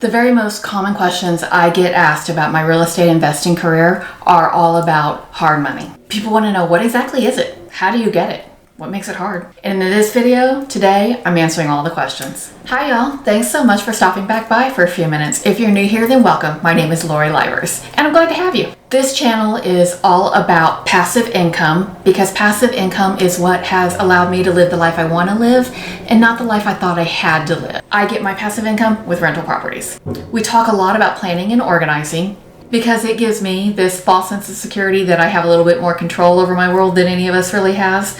The very most common questions I get asked about my real estate investing career are all about hard money. People want to know, what exactly is it? How do you get it? What makes it hard? And in this video today, I'm answering all the questions. Hi y'all, thanks so much for stopping back by for a few minutes. If you're new here, then welcome. My name is Lori Livers, and I'm glad to have you. This channel is all about passive income because passive income is what has allowed me to live the life I want to live and not the life I thought I had to live. I get my passive income with rental properties. We talk a lot about planning and organizing because it gives me this false sense of security that I have a little bit more control over my world than any of us really has.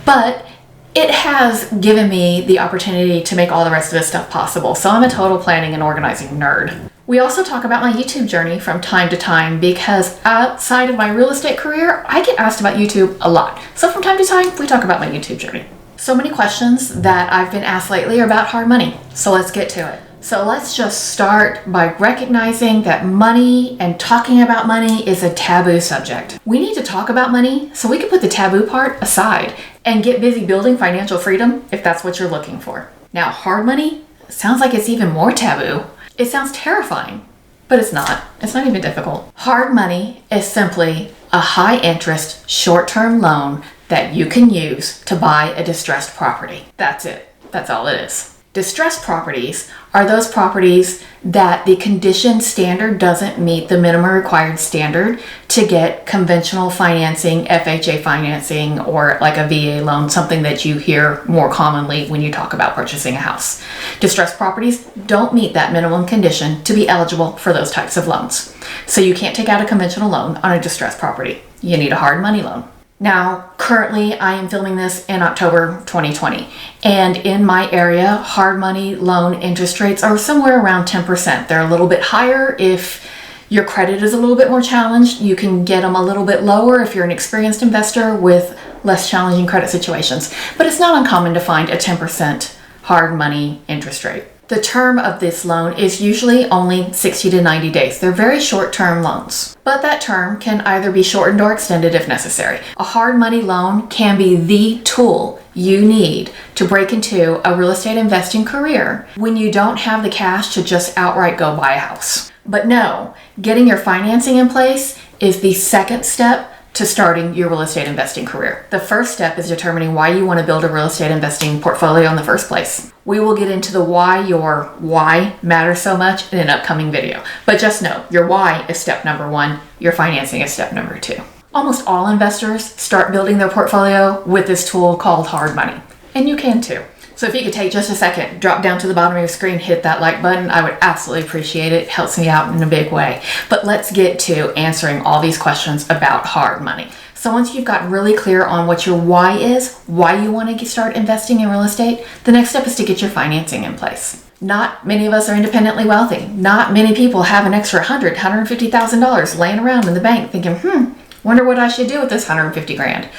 But it has given me the opportunity to make all the rest of this stuff possible. So I'm a total planning and organizing nerd. We also talk about my YouTube journey from time to time because outside of my real estate career, I get asked about YouTube a lot. So from time to time, we talk about my YouTube journey. So many questions that I've been asked lately are about hard money. So let's get to it. So let's just start by recognizing that money and talking about money is a taboo subject. We need to talk about money so we can put the taboo part aside and get busy building financial freedom if that's what you're looking for. Now, hard money sounds like it's even more taboo. It sounds terrifying, but it's not. It's not even difficult. Hard money is simply a high interest, short-term loan that you can use to buy a distressed property. That's it. That's all it is. Distressed properties are those properties that the condition standard doesn't meet the minimum required standard to get conventional financing, FHA financing, or like a VA loan, something that you hear more commonly when you talk about purchasing a house. Distressed properties don't meet that minimum condition to be eligible for those types of loans. So you can't take out a conventional loan on a distressed property. You need a hard money loan. Now, currently, I am filming this in October 2020, and in my area, hard money loan interest rates are somewhere around 10%. They're a little bit higher if your credit is a little bit more challenged. You can get them a little bit lower if you're an experienced investor with less challenging credit situations, but it's not uncommon to find a 10% hard money interest rate. The term of this loan is usually only 60 to 90 days. They're very short-term loans, but that term can either be shortened or extended if necessary. A hard money loan can be the tool you need to break into a real estate investing career when you don't have the cash to just outright go buy a house. But no, getting your financing in place is the second step to starting your real estate investing career. The first step is determining why you want to build a real estate investing portfolio in the first place. We will get into the why your why matters so much in an upcoming video. But just know, your why is step number one, your financing is step number two. Almost all investors start building their portfolio with this tool called hard money, and you can too. So if you could take just a second, drop down to the bottom of your screen, hit that like button, I would absolutely appreciate it. It helps me out in a big way. But let's get to answering all these questions about hard money. So once you've got really clear on what your why is, why you want to start investing in real estate, the next step is to get your financing in place. Not many of us are independently wealthy. Not many people have an extra $100,000, $150,000 laying around in the bank thinking, wonder what I should do with this 150 grand.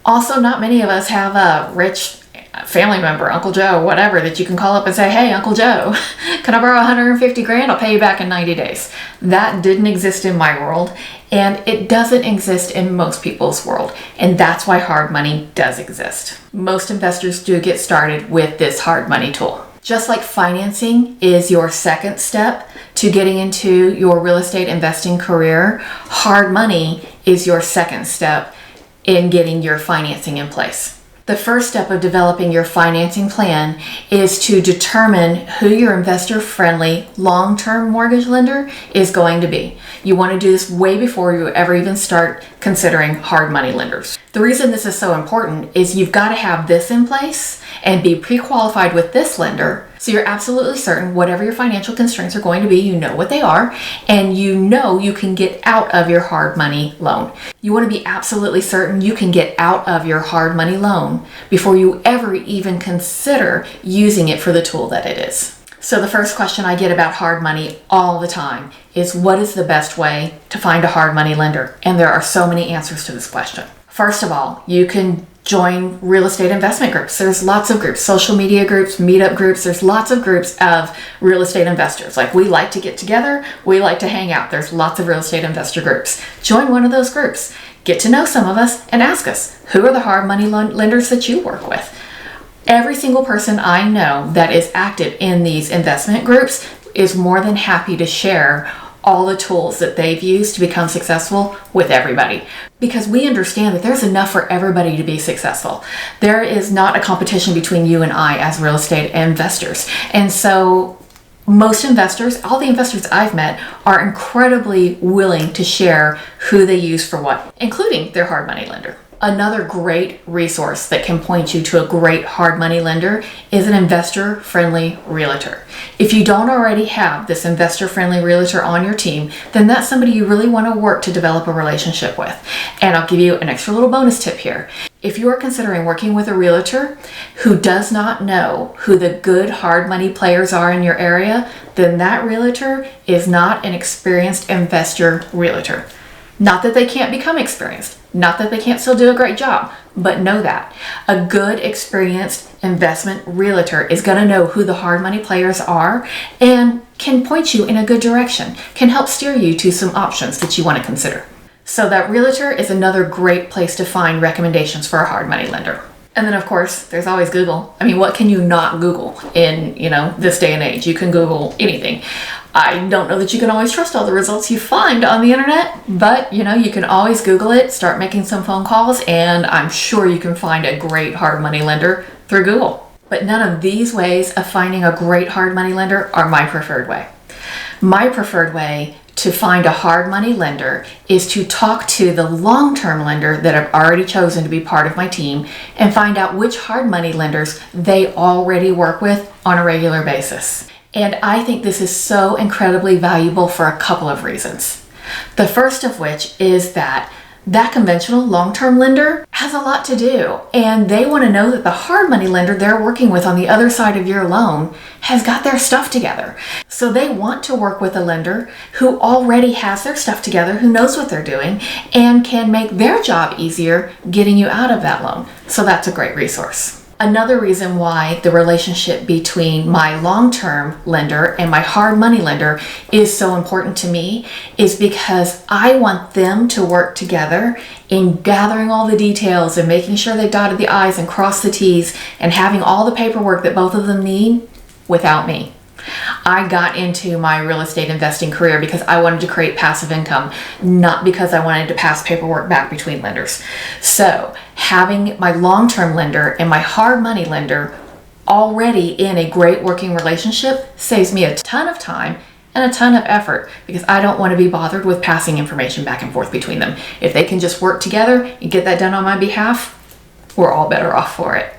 Also, not many of us have a rich family member, Uncle Joe, whatever, that you can call up and say, hey, Uncle Joe, can I borrow 150 grand? I'll pay you back in 90 days. That didn't exist in my world, and it doesn't exist in most people's world. And that's why hard money does exist. Most investors do get started with this hard money tool. Just like financing is your second step to getting into your real estate investing career, hard money is your second step in getting your financing in place. The first step of developing your financing plan is to determine who your investor-friendly long-term mortgage lender is going to be. You want to do this way before you ever even start considering hard money lenders. The reason this is so important is you've got to have this in place and be pre-qualified with this lender so you're absolutely certain whatever your financial constraints are going to be, you know what they are, and you know you can get out of your hard money loan. You want to be absolutely certain you can get out of your hard money loan before you ever even consider using it for the tool that it is. So the first question I get about hard money all the time is, what is the best way to find a hard money lender? And there are so many answers to this question. First of all, you can join real estate investment groups. There's lots of groups, social media groups, meetup groups. There's lots of groups of real estate investors. Like, we like to get together. We like to hang out. There's lots of real estate investor groups. Join one of those groups. Get to know some of us and ask us, who are the hard money lenders that you work with? Every single person I know that is active in these investment groups is more than happy to share all the tools that they've used to become successful with everybody, because we understand that there's enough for everybody to be successful. There is not a competition between you and I as real estate investors. And so most investors, all the investors I've met, are incredibly willing to share who they use for what, including their hard money lender. Another great resource that can point you to a great hard money lender is an investor-friendly realtor. If you don't already have this investor-friendly realtor on your team, then that's somebody you really want to work to develop a relationship with. And I'll give you an extra little bonus tip here. If you are considering working with a realtor who does not know who the good hard money players are in your area, then that realtor is not an experienced investor realtor. Not that they can't become experienced, not that they can't still do a great job, but know that a good, experienced investment realtor is going to know who the hard money players are and can point you in a good direction, can help steer you to some options that you want to consider. So that realtor is another great place to find recommendations for a hard money lender. And then of course, there's always Google. I mean, what can you not Google in, this day and age? You can Google anything. I don't know that you can always trust all the results you find on the internet, but you can always Google it, start making some phone calls, and I'm sure you can find a great hard money lender through Google. But none of these ways of finding a great hard money lender are my preferred way. My preferred way to find a hard money lender is to talk to the long-term lender that I've already chosen to be part of my team and find out which hard money lenders they already work with on a regular basis. And I think this is so incredibly valuable for a couple of reasons. The first of which is that conventional long-term lender has a lot to do, and they want to know that the hard money lender they're working with on the other side of your loan has got their stuff together. So they want to work with a lender who already has their stuff together, who knows what they're doing, and can make their job easier getting you out of that loan. So that's a great resource. Another reason why the relationship between my long-term lender and my hard money lender is so important to me is because I want them to work together in gathering all the details and making sure they dotted the I's and crossed the T's and having all the paperwork that both of them need without me. I got into my real estate investing career because I wanted to create passive income, not because I wanted to pass paperwork back between lenders. So having my long-term lender and my hard money lender already in a great working relationship saves me a ton of time and a ton of effort because I don't want to be bothered with passing information back and forth between them. If they can just work together and get that done on my behalf, we're all better off for it.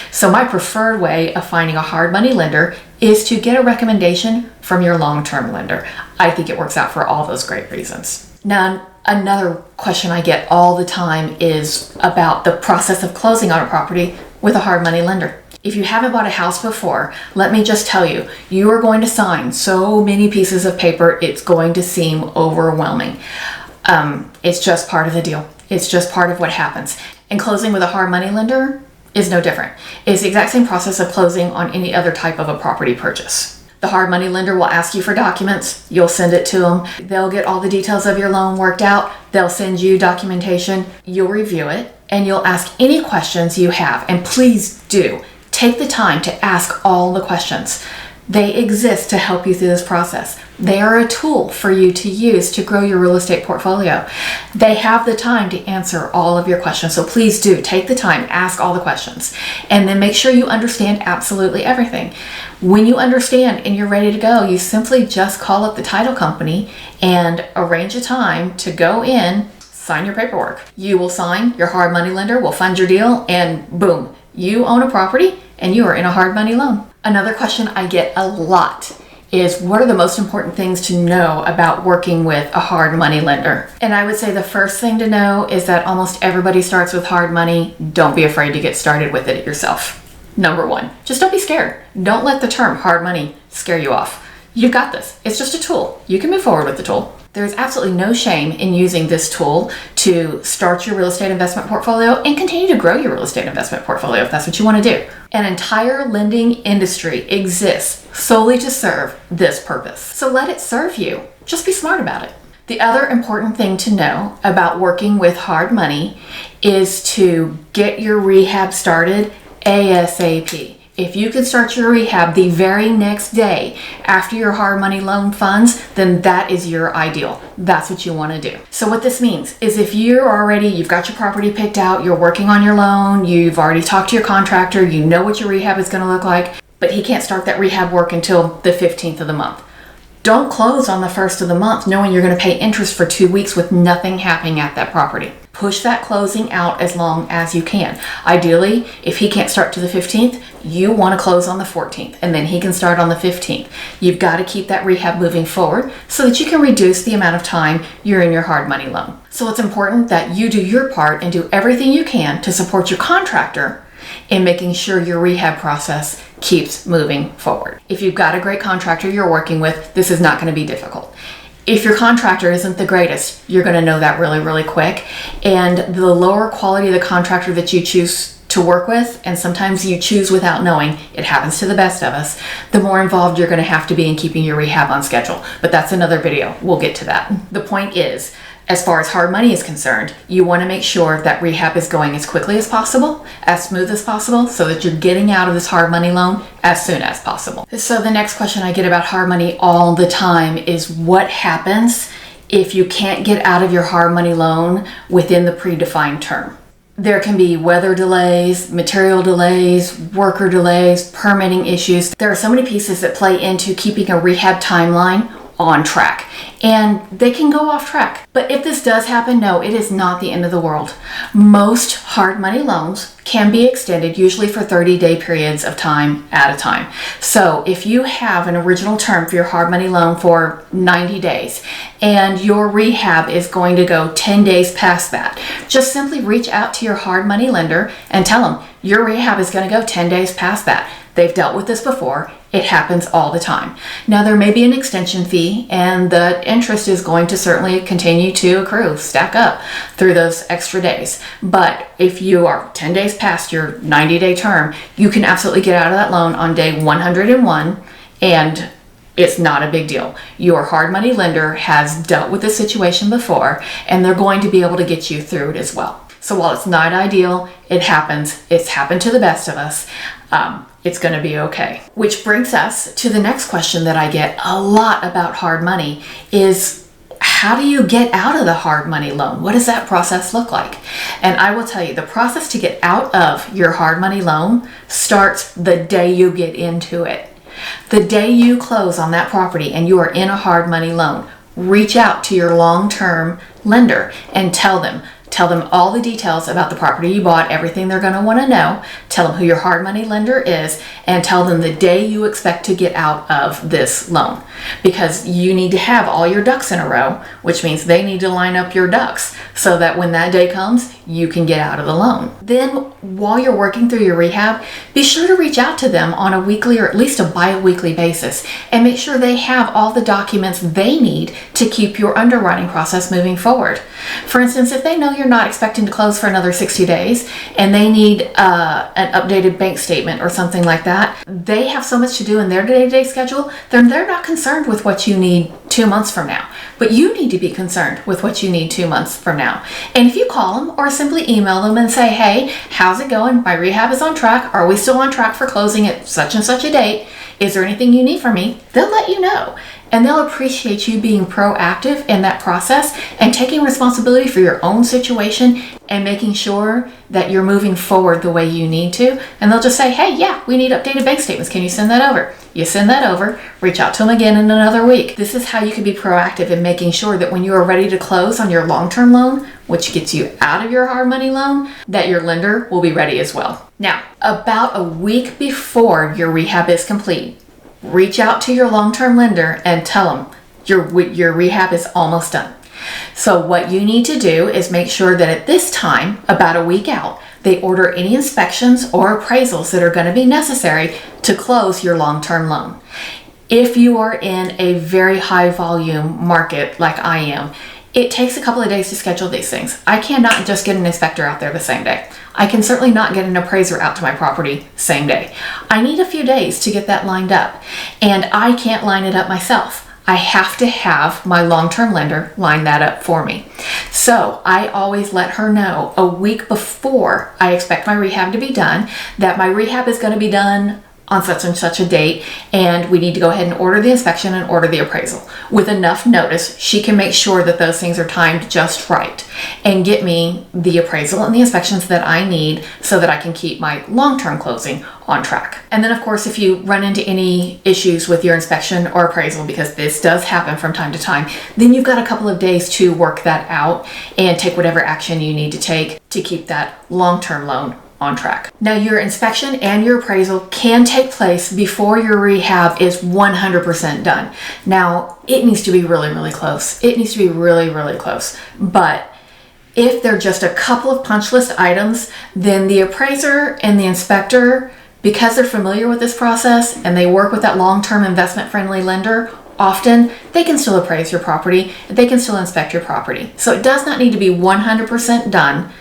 So my preferred way of finding a hard money lender is to get a recommendation from your long-term lender. I think it works out for all those great reasons. Now, another question I get all the time is about the process of closing on a property with a hard money lender. If you haven't bought a house before, let me just tell you, you are going to sign so many pieces of paper, it's going to seem overwhelming. It's just part of the deal. It's just part of what happens. And closing with a hard money lender is no different. It's the exact same process of closing on any other type of a property purchase. The hard money lender will ask you for documents. You'll send it to them. They'll get all the details of your loan worked out. They'll send you documentation. You'll review it and you'll ask any questions you have. And please do take the time to ask all the questions. They exist to help you through this process. They are a tool for you to use to grow your real estate portfolio. They have the time to answer all of your questions. So please do take the time, ask all the questions, and then make sure you understand absolutely everything. When you understand and you're ready to go, you simply just call up the title company and arrange a time to go in, sign your paperwork. You will sign, your hard money lender will fund your deal, and boom, you own a property and you are in a hard money loan. Another question I get a lot is what are the most important things to know about working with a hard money lender? And I would say the first thing to know is that almost everybody starts with hard money. Don't be afraid to get started with it yourself. Number one, just don't be scared. Don't let the term hard money scare you off. You've got this. It's just a tool. You can move forward with the tool. There's absolutely no shame in using this tool to start your real estate investment portfolio and continue to grow your real estate investment portfolio if that's what you want to do. An entire lending industry exists solely to serve this purpose. So let it serve you. Just be smart about it. The other important thing to know about working with hard money is to get your rehab started ASAP. If you can start your rehab the very next day after your hard money loan funds, then that is your ideal. That's what you want to do. So what this means is if you've got your property picked out, you're working on your loan, you've already talked to your contractor, you know what your rehab is going to look like, but he can't start that rehab work until the 15th of the month. Don't close on the 1st of the month knowing you're going to pay interest for 2 weeks with nothing happening at that property. Push that closing out as long as you can. Ideally, if he can't start to the 15th, you want to close on the 14th and then he can start on the 15th. You've got to keep that rehab moving forward so that you can reduce the amount of time you're in your hard money loan. So it's important that you do your part and do everything you can to support your contractor in making sure your rehab process keeps moving forward. If you've got a great contractor you're working with, this is not going to be difficult. If your contractor isn't the greatest, you're going to know that really, really quick. And the lower quality of the contractor that you choose to work with, and sometimes you choose without knowing, it happens to the best of us, the more involved you're going to have to be in keeping your rehab on schedule. But that's another video. We'll get to that. The point is, as far as hard money is concerned, you want to make sure that rehab is going as quickly as possible, as smooth as possible, so that you're getting out of this hard money loan as soon as possible. So the next question I get about hard money all the time is what happens if you can't get out of your hard money loan within the predefined term? There can be weather delays, material delays, worker delays, permitting issues. There are so many pieces that play into keeping a rehab timeline on track, and they can go off track. But if this does happen, no, it is not the end of the world. Most hard money loans can be extended, usually for 30-day periods of time at a time. So if you have an original term for your hard money loan for 90 days and your rehab is going to go 10 days past that, just simply reach out to your hard money lender and tell them your rehab is going to go 10 days past that. They've dealt with this before. It happens all the time. Now, there may be an extension fee, and the interest is going to certainly continue to accrue, stack up through those extra days. But if you are 10 days past your 90-day term, you can absolutely get out of that loan on day 101, and it's not a big deal. Your hard money lender has dealt with this situation before, and they're going to be able to get you through it as well. So while it's not ideal, it happens. It's happened to the best of us. It's going to be okay. Which brings us to the next question that I get a lot about hard money is, how do you get out of the hard money loan? What does that process look like? And I will tell you, the process to get out of your hard money loan starts the day you get into it. The day you close on that property and you are in a hard money loan, reach out to your long-term lender and tell them all the details about the property you bought, everything they're going to want to know. Tell them who your hard money lender is, and tell them the day you expect to get out of this loan. Because you need to have all your ducks in a row, which means they need to line up your ducks so that when that day comes, you can get out of the loan. Then, while you're working through your rehab, be sure to reach out to them on a weekly or at least a bi-weekly basis and make sure they have all the documents they need to keep your underwriting process moving forward. For instance, if they know you're not expecting to close for another 60 days and they need an updated bank statement or something like that, they have so much to do in their day-to-day schedule, they're not concerned with what you need 2 months from now. But you need to be concerned with what you need 2 months from now. And if you call them or simply email them and say, hey, how's it going? My rehab is on track. Are we still on track for closing at such and such a date? Is there anything you need from me? They'll let you know. And they'll appreciate you being proactive in that process and taking responsibility for your own situation and making sure that you're moving forward the way you need to. And they'll just say, hey, yeah, we need updated bank statements. Can you send that over? You send that over, reach out to them again in another week. This is how you can be proactive in making sure that when you are ready to close on your long-term loan, which gets you out of your hard money loan, that your lender will be ready as well. Now, about a week before your rehab is complete, reach out to your long-term lender and tell them your rehab is almost done. So what you need to do is make sure that at this time, about a week out, they order any inspections or appraisals that are going to be necessary to close your long-term loan. If you are in a very high volume market like I am, it takes a couple of days to schedule these things. I cannot just get an inspector out there the same day. I can certainly not get an appraiser out to my property same day. I need a few days to get that lined up, and I can't line it up myself. I have to have my long-term lender line that up for me. So I always let her know a week before I expect my rehab to be done, that my rehab is going to be done on such and such a date, and we need to go ahead and order the inspection and order the appraisal. With enough notice, she can make sure that those things are timed just right and get me the appraisal and the inspections that I need so that I can keep my long-term closing on track. And then of course, if you run into any issues with your inspection or appraisal, because this does happen from time to time, then you've got a couple of days to work that out and take whatever action you need to take to keep that long-term loan on track. Now, your inspection and your appraisal can take place before your rehab is 100% done. Now, it needs to be really, really close. It needs to be really, really close. But if they're just a couple of punch list items, then the appraiser and the inspector, because they're familiar with this process and they work with that long-term investment-friendly lender, often they can still appraise your property, they can still inspect your property. So it does not need to be 100% done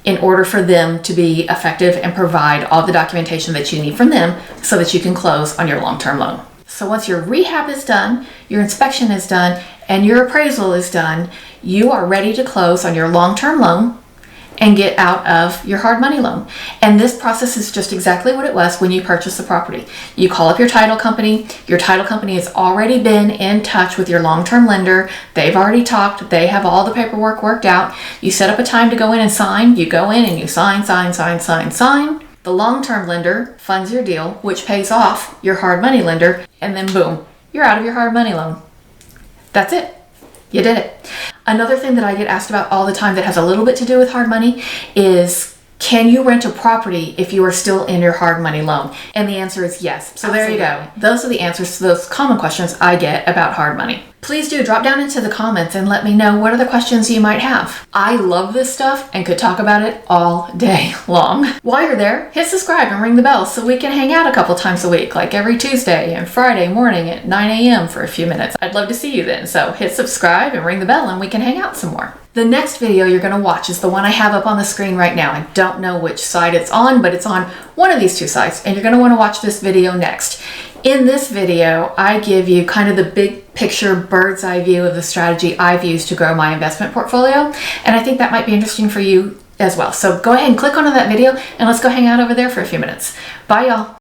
in order for them to be effective and provide all the documentation that you need from them so that you can close on your long-term loan. So once your rehab is done, your inspection is done, and your appraisal is done, you are ready to close on your long-term loan and get out of your hard money loan. And this process is just exactly what it was when you purchased the property. You call up your title company. Your title company has already been in touch with your long-term lender. They've already talked. They have all the paperwork worked out. You set up a time to go in and sign. You go in and you sign. The long-term lender funds your deal, which pays off your hard money lender, and then boom, you're out of your hard money loan. That's it. You did it. Another thing that I get asked about all the time that has a little bit to do with hard money is, can you rent a property if you are still in your hard money loan? And the answer is yes. So there you go. Those are the answers to those common questions I get about hard money. Please do drop down into the comments and let me know what other questions you might have. I love this stuff and could talk about it all day long. While you're there, hit subscribe and ring the bell so we can hang out a couple times a week, like every Tuesday and Friday morning at 9 a.m. for a few minutes. I'd love to see you then. So hit subscribe and ring the bell and we can hang out some more. The next video you're going to watch is the one I have up on the screen right now. I don't know which side it's on, but it's on one of these two sides, and you're going to want to watch this video next. In this video, I give you kind of the big picture bird's eye view of the strategy I've used to grow my investment portfolio, and I think that might be interesting for you as well. So go ahead and click onto that video and let's go hang out over there for a few minutes. Bye, y'all.